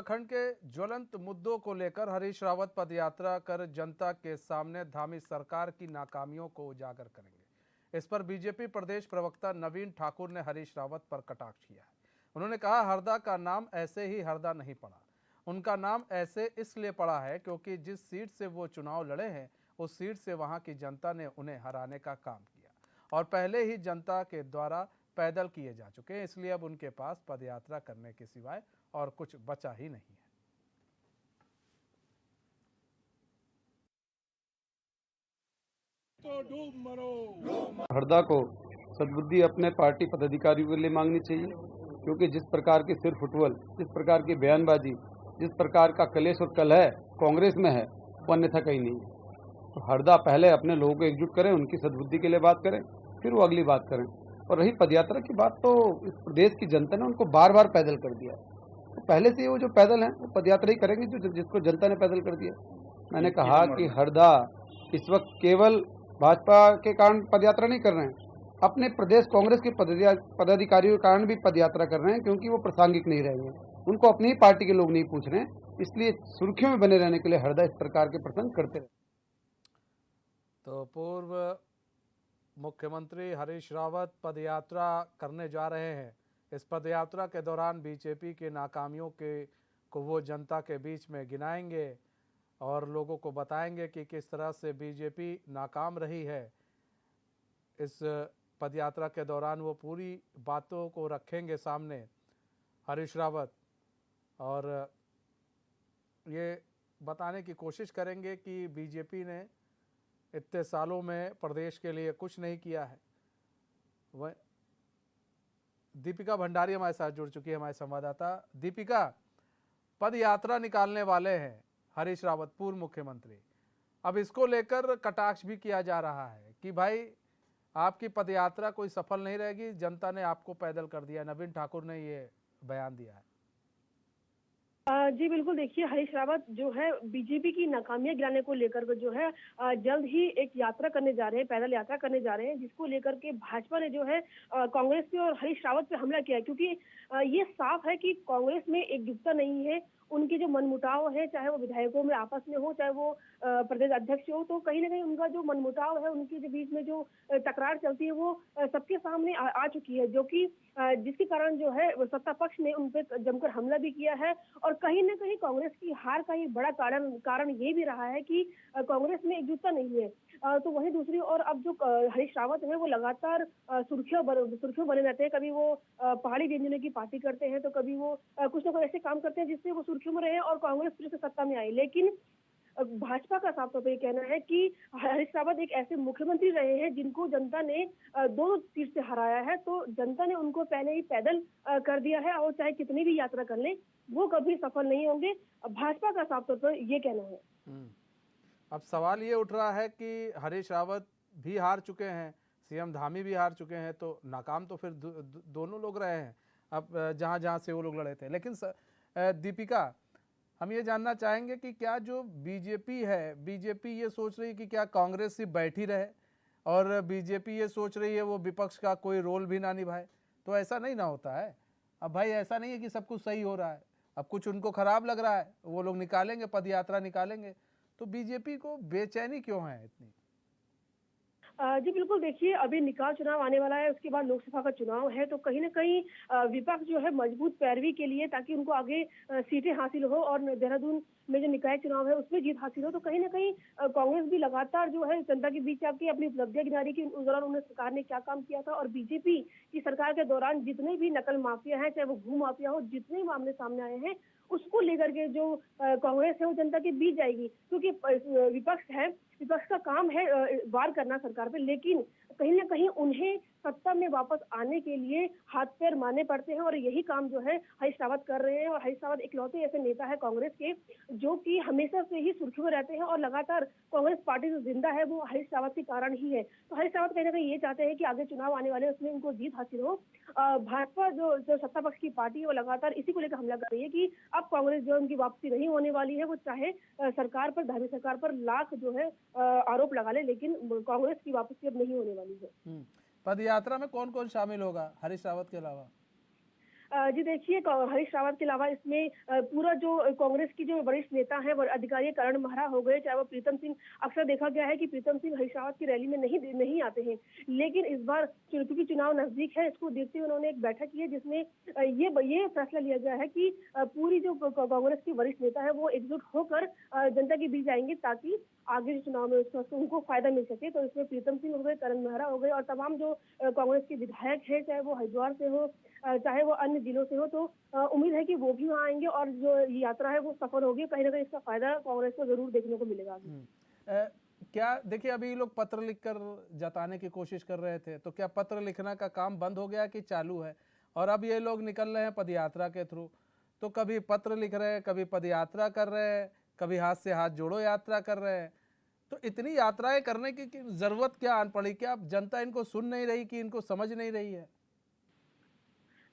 उत्तराखंड के ज्वलंत मुद्दों को लेकर हरीश रावत पदयात्रा कर जनता के सामने धामी सरकार की नाकामियों को उजागर करेंगे। इस पर बीजेपी प्रदेश प्रवक्ता नवीन ठाकुर ने हरीश रावत पर कटाक्ष किया है। उन्होंने कहा, हरदा का नाम ऐसे ही हरदा नहीं पड़ा, उनका नाम ऐसे इसलिए पड़ा है क्योंकि जिस सीट से वो चुनाव लड़े हैं उस सीट से वहां की जनता ने उन्हें हराने का काम किया और पहले ही जनता के द्वारा पैदल किए जा चुके हैं, इसलिए अब उनके पास पदयात्रा करने के सिवाय और कुछ बचा ही नहीं है। तो डूब मरो। हरदा को सद्बुद्धि अपने पार्टी पदाधिकारियों के लिए मांगनी चाहिए, क्योंकि जिस प्रकार की सिर फुटबॉल, जिस प्रकार की बयानबाजी, जिस प्रकार का कलेश और कलह कांग्रेस में है वो अन्यथा कहीं नहीं है। तो हरदा पहले अपने लोगों को एकजुट करें, उनकी सद्बुद्धि के लिए बात करें, फिर वो अगली बात करें। और रही पदयात्रा की बात, तो इस प्रदेश की जनता ने उनको बार बार पैदल कर दिया। तो पहले से वो जो पैदल हैं वो पदयात्रा ही करेंगे जो जिसको जनता ने पैदल कर दिया। मैंने कहा कि हरदा इस वक्त केवल भाजपा के कारण पदयात्रा नहीं कर रहे हैं, अपने प्रदेश कांग्रेस के पदाधिकारियों के कारण भी पदयात्रा कर रहे हैं, क्योंकि वो प्रासंगिक नहीं रहेंगे। उनको अपनी ही पार्टी के लोग नहीं पूछ रहे हैं, इसलिए सुर्खियों में बने रहने के लिए हरदा इस प्रकार के प्रसंग करते रहे। तो पूर्व मुख्यमंत्री हरीश रावत पदयात्रा करने जा रहे हैं। इस पदयात्रा के दौरान बीजेपी के नाकामियों को वो जनता के बीच में गिनाएंगे और लोगों को बताएंगे कि किस तरह से बीजेपी नाकाम रही है। इस पदयात्रा के दौरान वो पूरी बातों को रखेंगे सामने हरीश रावत और ये बताने की कोशिश करेंगे कि बीजेपी ने इतने सालों में प्रदेश के लिए कुछ नहीं किया है। वह दीपिका भंडारी हमारे साथ जुड़ चुकी है, हमारे संवाददाता। दीपिका, पद यात्रा निकालने वाले हैं हरीश रावत, पूर्व मुख्यमंत्री। अब इसको लेकर कटाक्ष भी किया जा रहा है कि भाई आपकी पदयात्रा कोई सफल नहीं रहेगी, जनता ने आपको पैदल कर दिया। नवीन ठाकुर ने ये बयान दिया है। जी बिल्कुल, देखिए हरीश रावत जो है बीजेपी की नाकामियां गिराने को लेकर के जो है जल्द ही एक यात्रा करने जा रहे हैं, पैदल यात्रा करने जा रहे हैं, जिसको लेकर के भाजपा ने जो है कांग्रेस पे और हरीश रावत पे हमला किया है। क्योंकि ये साफ है कि कांग्रेस में एकजुटता नहीं है। उनके जो मनमुटाव है, चाहे वो विधायकों में आपस में हो, चाहे वो प्रदेश अध्यक्ष हो, तो कहीं ना कहीं उनका जो मनमुटाव है, उनके जो बीच में जो तकरार चलती है वो सबके सामने आ चुकी है, जो कि जिसके कारण जो है सत्ता पक्ष ने उन पर जमकर हमला भी किया है। और कहीं ना कहीं कांग्रेस की हार का एक बड़ा कारण ये भी रहा है कि कांग्रेस में एकजुटता नहीं है। तो वहीं दूसरी ओर अब जो हरीश रावत है वो लगातार सुर्खियों बने रहते हैं। कभी वो पहाड़ी व्यंजनों की पार्टी करते हैं, तो कभी वो कुछ ना कुछ ऐसे काम करते हैं जिससे वो सुर्खियों में रहे और कांग्रेस फिर से सत्ता में आई। लेकिन भाजपा का साफ तौर पर कहना है कि हरीश रावत एक ऐसे मुख्यमंत्री रहे हैं जिनको जनता ने दो सीट से हराया है। तो जनता ने उनको पहले ही पैदल कर दिया है और चाहे कितनी भी यात्रा कर लें वो कभी सफल नहीं होंगे। भाजपा का साफ तौर पर ये कहना है। अब सवाल ये उठ रहा है कि हरीश रावत भी हार चुके हैं, सीएम धामी भी हार चुके हैं, तो नाकाम तो फिर दोनों लोग रहे हैं अब जहां जहां से वो लोग लड़े थे। लेकिन दीपिका, हम ये जानना चाहेंगे कि क्या जो बीजेपी है, बीजेपी ये सोच रही है कि क्या कांग्रेस सिर्फ बैठी रहे और बीजेपी ये सोच रही है वो विपक्ष का कोई रोल भी ना निभाए? तो ऐसा नहीं ना होता है। अब भाई ऐसा नहीं है कि सब कुछ सही हो रहा है, अब कुछ उनको खराब लग रहा है, वो लोग निकालेंगे, पदयात्रा निकालेंगे। तो बीजेपी को बेचैनी क्यों है इतनी? जी बिल्कुल, देखिए अभी निकाय चुनाव आने वाला है, उसके बाद लोकसभा का चुनाव है। तो कहीं ना कहीं विपक्ष जो है मजबूत पैरवी के लिए, ताकि उनको आगे सीटें हासिल हो और देहरादून में जो निकाय चुनाव है उसमें जीत हासिल हो, तो कहीं ना कहीं कांग्रेस भी लगातार जो है जनता के बीच आके अपनी उपलब्धियां गिना रही कि उस दौरान उन्हें सरकार ने क्या काम किया था। और बीजेपी की सरकार के दौरान जितने भी नकल माफिया है, चाहे वो भू माफिया हो, जितने मामले सामने आए हैं उसको लेकर के जो कांग्रेस है वो जनता के बीच जाएगी। क्योंकि विपक्ष का काम है वार करना सरकार पे, लेकिन कहीं ना कहीं उन्हें सत्ता में वापस आने के लिए हाथ पैर मारने पड़ते हैं और यही काम जो है हरीश रावत कर रहे हैं। और हरीश रावत इकलौते ऐसे नेता है कांग्रेस के जो कि हमेशा से ही सुर्खियों में रहते हैं और लगातार कांग्रेस पार्टी जो जिंदा है वो हरीश रावत के कारण ही है। तो हरीश रावत कहीं ना कहीं ये चाहते हैं कि आगे चुनाव आने वाले उसमें उनको जीत हासिल हो। भाजपा जो सत्ता पक्ष की पार्टी है वो लगातार इसी को लेकर हमला कर रही है कि अब कांग्रेस जो उनकी वापसी नहीं होने वाली है। वो चाहे सरकार पर, धामी सरकार पर लाख जो है आरोप लगा ले, लेकिन कांग्रेस की वापसी अब नहीं होने वाली है। पद यात्रा में कौन कौन शामिल होगा हरीश रावत के अलावा? जी देखिए, हरीश रावत के अलावा इसमें पूरा जो कांग्रेस की जो वरिष्ठ नेता हैं वो अधिकारी करण मेहरा हो गए, चाहे वो प्रीतम सिंह। अक्सर देखा गया है कि प्रीतम सिंह हरीश रावत की रैली में नहीं आते हैं, लेकिन इस बार क्योंकि चुनाव नजदीक है, इसको देखते हुए उन्होंने एक बैठक की है जिसमें ये फैसला लिया गया है कि पूरी जो कांग्रेस की वरिष्ठ नेता है वो एकजुट होकर जनता के बीच आएंगे, ताकि आगे जो चुनाव में उनको फायदा मिल सके। तो इसमें प्रीतम सिंह हो गए, करण मेहरा हो गए और तमाम जो कांग्रेस के विधायक हैं, चाहे वो हरिद्वार से हो चाहे वो अन्य जिलों से हो, तो उम्मीद है कि वो भी वहाँ आएंगे और जो ये यात्रा है वो सफल होगी। कहीं ना कहीं इसका फायदा कांग्रेस को जरूर देखने को मिलेगा आगे। क्या देखिए, अभी लोग पत्र लिखकर जताने की कोशिश कर रहे थे, तो क्या पत्र लिखना का काम बंद हो गया कि चालू है? और अब ये लोग निकल रहे हैं पदयात्रा के थ्रू, तो कभी पत्र लिख रहे हैं, कभी पदयात्रा कर रहे हैं, कभी हाथ से हाथ जोड़ो यात्रा कर रहे हैं। तो इतनी यात्राएं करने की जरूरत क्या आन पड़ी? क्या अब जनता इनको सुन नहीं रही कि इनको समझ नहीं रही है?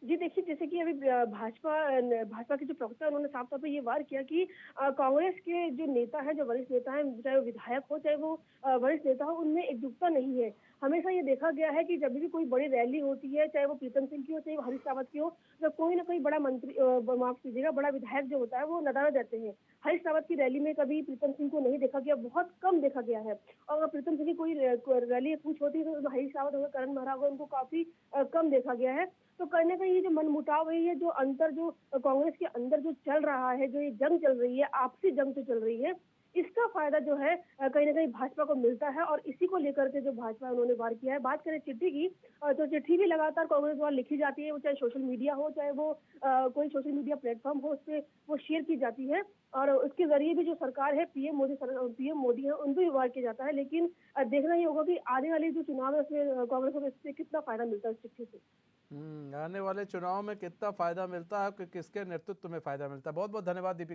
जी देखिए, जैसे कि अभी भाजपा के जो प्रवक्ता उन्होंने साफ तौर पे ये वार किया कि कांग्रेस के जो नेता हैं, जो वरिष्ठ नेता हैं, चाहे वो विधायक हो चाहे वो वरिष्ठ नेता हो, उनमें एकजुटता नहीं है। हमेशा ये देखा गया है कि जब भी कोई बड़ी रैली होती है, चाहे वो प्रीतम सिंह की हो चाहे वो हरीश रावत की हो, तो कोई ना कोई बड़ा मंत्री माफ कीजिएगा, बड़ा विधायक जो होता है वो नदारद रहते हैं। हरीश रावत की रैली में कभी प्रीतम सिंह को नहीं देखा गया, बहुत कम देखा गया है। और अगर प्रीतम सिंह की कोई रैली या कुछ होती है तो हरीश रावत हो, करण मेहरा हो, उनको काफी कम देखा गया है। तो कहीं ना कहीं ये जो मनमुटाव है, ये जो अंतर जो कांग्रेस के अंदर जो चल रहा है, जो ये जंग चल रही है, आपसी जंग जो चल रही है, इसका फायदा जो है कहीं ना कहीं भाजपा को मिलता है। और इसी को लेकर के जो भाजपा उन्होंने वार किया है। बात करें चिट्ठी की, तो चिट्ठी भी लगातार कांग्रेस द्वारा लिखी जाती है, वो चाहे सोशल मीडिया हो चाहे वो कोई सोशल मीडिया प्लेटफॉर्म हो, उस पर वो शेयर की जाती है। और उसके जरिए भी जो सरकार है, पीएम मोदी है, उनको भी वार किया जाता है। लेकिन देखना ये होगा कि आने वाले जो चुनाव है उसमें कांग्रेस को इससे कितना फायदा मिलता है इस चिट्ठी से। आने वाले चुनाव में कितना फायदा मिलता है, कि किसके नेतृत्व में फायदा मिलता है। बहुत बहुत धन्यवाद दीपिका।